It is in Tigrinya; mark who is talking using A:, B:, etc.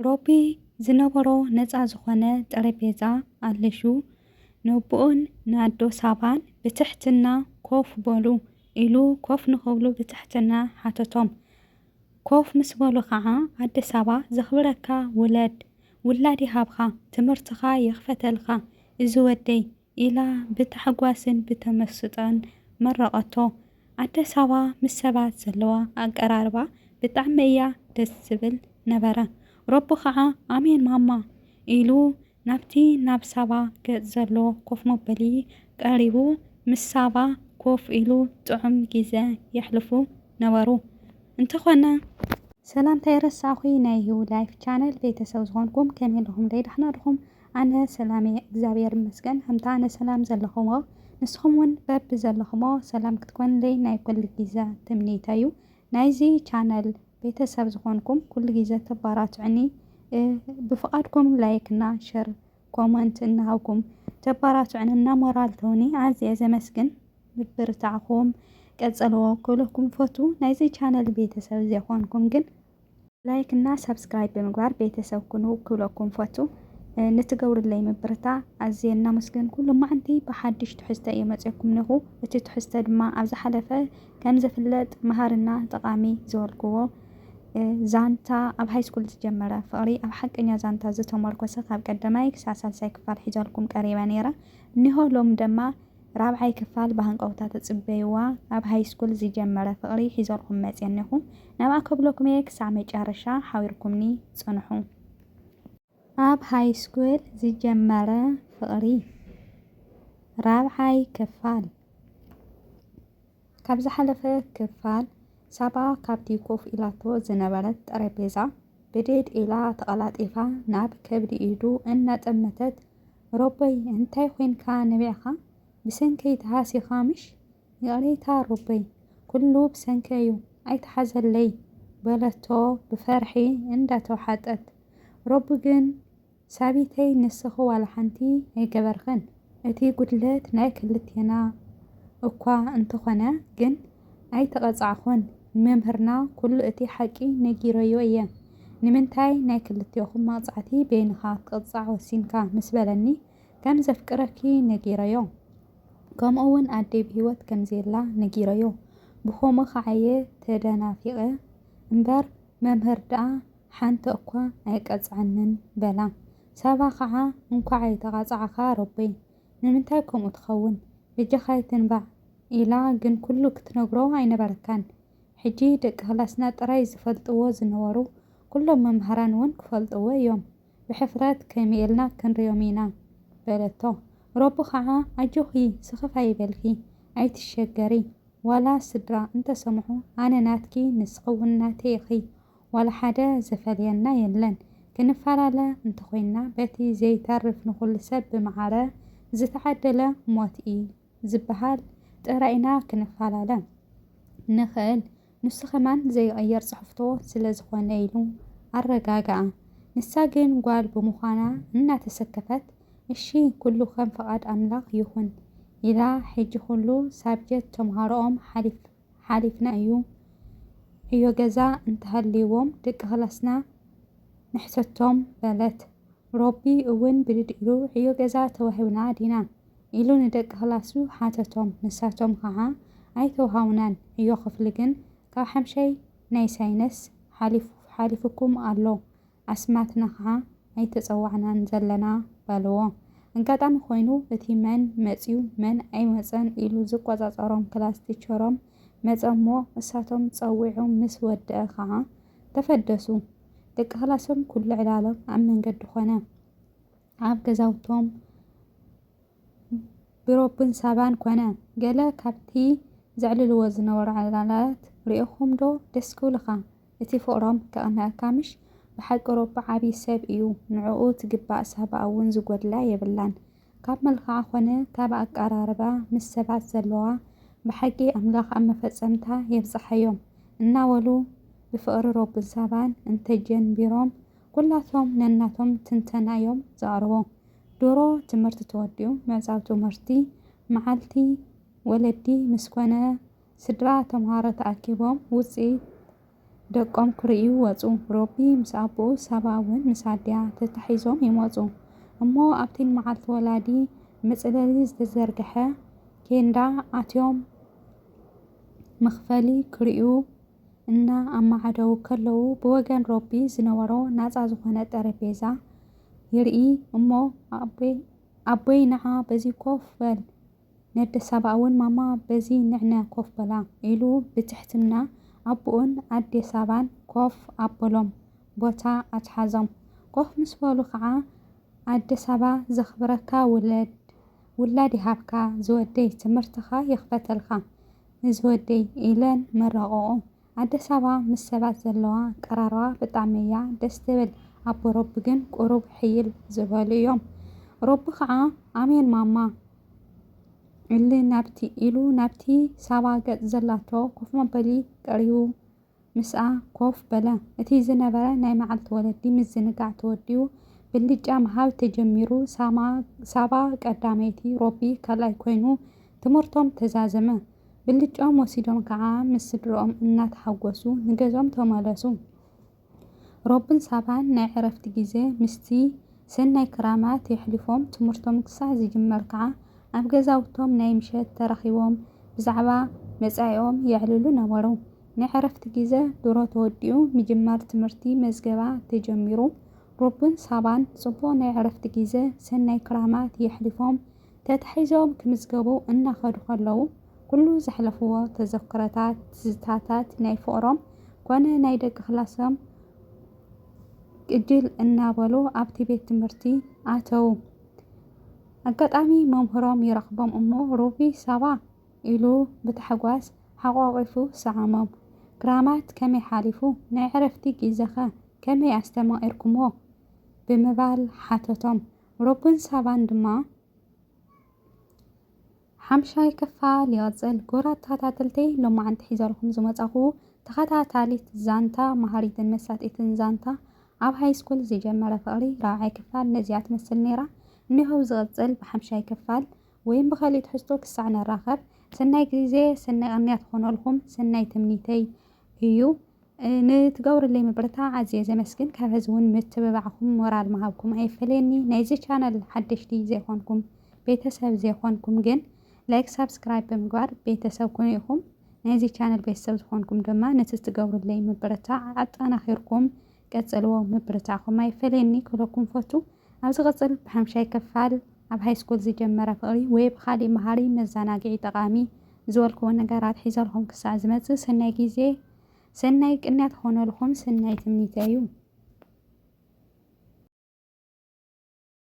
A: ሮቢ ዝነበሮ ነፃ ዝኾነ ጠረጴዛ ኣለሹ ነቦኡን ናዶ ሳባን ብትሕትና ኮፍ በሉ ኢሉ ኮፍ ንኽብሉ ብትሕትና ሓተቶም። ኮፍ ምስ በሉ ከዓ ኣደ ሳባ ዘኽብረካ ውላድ ይሃብኻ ትምህርትኻ የኽፈተልካ እዚ ወደይ ኢላ ብታሕጓስን ብተመስጠን መረቐቶ። ኣደ ሳባ ምስ ሰባት ዘለዋ ኣቀራርባ ብጣዕሚ እያ ደስ ዝብል ነበረ። ረቢ ከዓ ኣሜን ማማ ኢሉ ናብቲ ናብ ሳባ ገጽ ዘሎ ኮፍ መበሊ ቀሪቡ ምስ ሳባ ኮፍ ኢሉ ጥዑም ግዜ የሕልፉ ነበሩ። እንተኾነ ሰላምታ የረሳኹ ናይ ሂው ላይፍ ቻነል ቤተሰብ ዝኾንኩም ከመይ ኢለኹም ደይዳሕና ድኹም? ኣነ ሰላም እየ እግዚአብሔር ይመስገን። ከምታ ኣነ ሰላም ዘለኹሞ ንስኹም እውን በቢ ዘለኹሞ ሰላም ክትኮንለይ ናይ ኩሉ ግዜ ትምኒተ እዩ። ናይዚ ቻነል ቤተሰብ ዝኾንኩም ኩሉ ግዜ ተባራትዕኒ ብፍቓድኩም ላይክ እና ሸር ኮመንት እናሃብኩም ተባራትዕንና ሞራል ተውኒ ኣዝየ ዘመስግን ብብርታዕኹም ቀጸልዎ ክብለኩም ፈቱ። ናይዚ ቻነል ቤተሰብ ዘይኾንኩም ግን ላይክ እና ሰብስክራይብ ብምግባር ቤተሰብ ኩኑ ክብለኩም ፈቱ። ንትገብሩለይ ምብርታ ኣዝየ እናመስግን ኩሉ ማዓንቲ ብሓድሽ ትሕዝቶ እየ መፅአኩም ንኹ እቲ ትሕዝቶ ድማ ኣብ ዝሓለፈ ከም ዝፍለጥ መሃርና ጠቓሚ ዝበልክዎ ዛንታ ኣብ ሃይስኩል ዝጀመረ ፍቕሪ ኣብ ሓቀኛ ዛንታ ዝተመርኮሰ ካብ ቀዳማይ ክሳብ ሳልሳይ ክፋል ሒዘልኩም ቀሪበ ነይረ እኒሆ ሎም ድማ ራብዓይ ክፋል ብሃንቀውታ ተጽበይዋ ኣብ ሃይስኩል ዝጀመረ ፍቕሪ ሒዘልኩም መፅአ እኒኹ ናብኣ ከብለኩም እየ ክሳብ መጨረሻ ሓቢርኩምኒ ጽንሑ። ኣብ ሃይስኩል ዝጀመረ ፍቕሪ ራብዓይ ክፋል ካብ ዝሓለፈ ክፋል ሳባ ካብቲ ኮፍ ኢላቶ ዝነበረት ጠረጴዛ ብድድ ኢላ ተቐላጢፋ ናብ ከብዲ ኢዱ እናጠመተት ሮበይ እንታይ ኮንካ ነቢዕኻ ብሰንከይ ተሃሲኻ ምሽ ይቕሬታ ሮበይ ኩሉ ብሰንከይ እዩ ኣይተሓዘለይ በለቶ ብፈርሒ እንዳተውሓጠት። ሮቢ ግን ሳቢተይ ንስኺ ዋላ ሓንቲ ኣይገበርኽን እቲ ጉድለት ናይ ክልቴና እኳ እንተኾነ ግን ኣይተቐጻዕኹን መምህርና ኩሉ እቲ ሓቂ ነጊረዮ እየ ንምንታይ ናይ ክልቴኹም መቕጻዕቲ በይንኻ ትቕጻዕ ወሲንካ ምስ በለኒ ከም ዘፍቅረኪ ነጊረዮ ከምኡውን ኣደይ ብሂወት ከም ዘላ ነጊረዮ ብኸምኡ ኸዓየ ተደናፊቐ እምበር መምህር ደኣ ሓንቲ እኳ ኣይቀጽዐንን በላ። ሳባ ከዓ እንኳዕ ኣይተቐጻዕኻ ሮበይ ንምንታይ ከምኡ ትኸውን ብጀኻይ ትንባዕ ኢላ ግን ኩሉ ክትነግሮ ኣይነበረካን። ሕጂ ደቂ ክላስና ጥራይ ዝፈልጥዎ ዝነበሩ ኩሎም መምሃራን እውን ክፈልጥዎ እዮም ብሕፍረት ከመይ ኢልና ክንሪኦም ኢና በለቶ። ረቢ ከዓ ኣጆኺ ስኽፍ ኣይበልኪ ኣይትሸገሪ ዋላ ስድራ እንተሰምዑ ኣነ ናትኪ ንስኺ እውን ናተይ ኢኺ ዋላ ሓደ ዘፈልየና የለን ክንፈላለ እንተኾይና በቲ ዘይተርፍ ንኹሉ ሰብ ብመዓረ ዝተዓደለ ሞት እዩ ዝበሃል ጥራይና ክንፈላለ ንኽእል ንሱ ኸማን ዘይቀየር ጽሕፍቶ ስለ ዝኾነ ኢሉ ኣረጋግኣ። ንሳ ግን ጓል ብምዃና እናተሰከፈት እሺ ኩሉ ከም ፈቓድ ኣምላኽ ይኹን ኢላ ሕጂ ኩሉ ሳብጀት ተምሃሮኦም ሓሊፍና እዩ ዕዮ ገዛ እንተሃልይዎም ደቂ ክላስና ንሕሰቶም በለት። ሮቢ እውን ብድድ ኢሉ ዕዮ ገዛ ተዋሂብና ዲና ኢሉ ንደቂ ክላሱ ሓተቶም ንሳቶም ከዓ ኣይተውሃውናን ዕዮ ክፍሊ ግን ካብ ሓምሻይ ናይ ሳይነስ ሓሊፍኩም ኣሎ ኣስማትና ከዓ ኣይተጸዋዕናን ዘለና በልዎ። ኣጋጣሚ ኮይኑ እቲ መን መጺኡ መን ኣይመፀን ኢሉ ዝቆጻጸሮም ክላስ ቲቸሮም መጸሞ እሳቶም ጸዊዖም ምስ ወድአ ከዓ ተፈደሱ። ደቂ ክላሶም ኩሉ ዕላሎም ኣብ መንገዲ ኮነ ኣብ ገዛውቶም ብሮብን ሳባን ኮነ ገለ ካብቲ ዘዕልልዎ ዝነበሩ ዕላላት ሪኢኹም ዶ ደስ ክብልኻ እቲ ፍቕሮም ከቕንአካ ምሽ ብሓቂ ሮቢ ዓብዪ ሰብ እዩ ንዕኡ ትግባእ ሳባ እውን ዝጐድላ የብላን ካብ መልክዓ ኮነ ካብ ኣቀራርባ ምስ ሰባት ዘለዋ ብሓቂ ኣምላኽ ኣብ መፈጸምታ የብፅሓዮም እናበሉ ብፍቕሪ ሮብን ሳባን እንተጀንቢሮም ኩላቶም ነናቶም ትንተናዮም ዘቕርቦ ድሮ ትምህርቲ ተወዲኡ ምዕጻው ትምህርቲ መዓልቲ ወለዲ ምስ ኮነ ስድራ ተምሃሮ ተኣኪቦም ውፅኢት ደቆም ክርእዩ ወፁ። ሮቢ ምስ ኣቦኡ ሳባ እውን ምስ ኣድያ ተታሒዞም ይመፁ እሞ ኣብቲ መዓልቲ ወላዲ መፅለሊ ዝተዘርግሐ ኬንዳ ኣትዮም መኽፈሊ ክርእዩ እና ኣማዓደው ከለዉ ብወገን ሮቢ ዝነበሮ ናፃ ዝኾነ ጠረጴዛ ይርኢ እሞ ኣቦይ ንዓ በዚ ኮፍ በል ነደ ሳባ እውን ማማ በዚ ንዕነ ኮፍ በላ ኢሉ ብትሕትና ኣቦኡን ኣዴ ሳባን ኮፍ ኣበሎም ቦታ ኣትሓዞም። ኮፍ ምስ በሉ ከዓ ኣደ ሳባ ዘኽብረካ ውላድ ይሃብካ ዝወደይ ትምህርትኻ ይኽፈተልካ ንዝወደይ ኢለን መረቕኦ። ኣደ ሳባ ምስ ሰባት ዘለዋ ቀራርባ ብጣዕሚ እያ ደስ ትብል። ኣቦ ሮቢ ግን ቁሩብ ሕይል ዝበሉ እዮም። ሮቢ ከዓ ኣሜን ማማ ኢሉ ናብቲ ሳባ ገጽ ዘላቶ ኮፍ መበሊ ቀሪቡ ምስኣ ኮፍ በለ። እቲ ዝነበረ ናይ መዓልቲ ወለዲ ምዝንጋዕ ተወዲኡ ብልጫ ምሃብ ተጀሚሩ ሳባ ቀዳመይቲ ሮቢ ካልኣይ ኮይኑ ትምህርቶም ተዛዘመ። ብልጫም ወሲዶም ከዓ ምስ ስድሮኦም እናተሓጎሱ ንገዞም ተመለሱ። ሮብን ሳባን ናይ ዕረፍቲ ግዜ ምስቲ ሰናይ ክራማት የሕሊፎም ትምህርቶም ክሳዕ ዝጅመር ከዓ ኣብ ገዛውቶም ናይ ምሸት ተረኺቦም ብዛዕባ መጻኢኦም የዕልሉ ነበሩ። ናይ ዕረፍቲ ግዜ ድሮ ተወዲኡ ምጅማር ትምህርቲ መዝገባ ተጀሚሩ። ሮብን ሳባን ጽቡቕ ናይ ዕረፍቲ ግዜ ሰናይ ክራማት የሕሊፎም ተታሒዞም ክምዝገቡ እናኸዱ ከለዉ ኩሉ ዘሕለፍዎ ተዘክሮታት ትዝታታት ናይ ፍቕሮም ኮነ ናይ ደቂ ክላሶም ቅጅል እናበሉ ኣብቲ ቤት ትምህርቲ ኣተዉ። ኣጋጣሚ መምህሮም ይረኽቦም እሞ ሮቢ ሳባ ኢሉ ብታሕጓስ ሓቋቒፉ ሰዓሞም። ክራማት ከመይ ሓሊፉ ናይ ዕረፍቲ ግዜኸ ከመይ ኣስተማቒርኩሞ ብምባል ሓተቶም። ሮብን ሳባን ድማ ሓምሻይ ክፋል ይቕፅል። ጎራት ተኸታተልተይ ሎማዓንቲ ሒዘልኩም ዝመጻኹ ተኸታታሊት ዛንታ መሃሪትን መሳጢትን ዛንታ ኣብ ሃይስኩል ዝጀመረ ፍቕሪ 4ይ ክፋል ነዚኣ ትመስል ነይራ። እኒሆ ዝቕፅል ብሓምሻይ ክፋል ወይም ብኸሊእ ትሕዝቶ ክሳዕ ነራኸብ። ሰናይ ግዜ ሰናይ ቅንያት ክኾነልኩም ሰናይ ትምኒተይ እዩ። ንትገብሩለይ ምብርታ ኣዝየ ዘመስግን። ካብ ሕዚ እውን ምትብባዕኩም ሞራል ምሃብኩም ኣይፈለየኒ። ናይዚ ቻናል ሓደሽቲ ዘይኮንኩም ቤተሰብ ዘይኮንኩም ግን ላይክ ሳብስክራይብ ብምግባር ቤተሰብ ኩኑ ኢኹም። ናይዚ ቻናል ቤተሰብ ዝኾንኩም ድማ ነቲ ትገብሩለይ ምብርታ ኣጠናኺርኩም ቀጽልዎ ምብርታዕኩም ኣይፈለየኒ ክብለኩም ፈቱ። ኣብ ዝቕፅል ብሓምሻይ ክፋል ኣብ ሃይስኩል ዝጀመረ ፍቕሪ ወይ ብኻሊእ መሃሪ መዘናግዒ ጠቓሚ ዝበልክዎ ነገራት ሒዘልኩም ክሳዕ ዝመጽእ ሰናይ ግዜ ሰናይ ቅንያት ክኾነልኩም ሰናይ ትምኒተይ እዩ።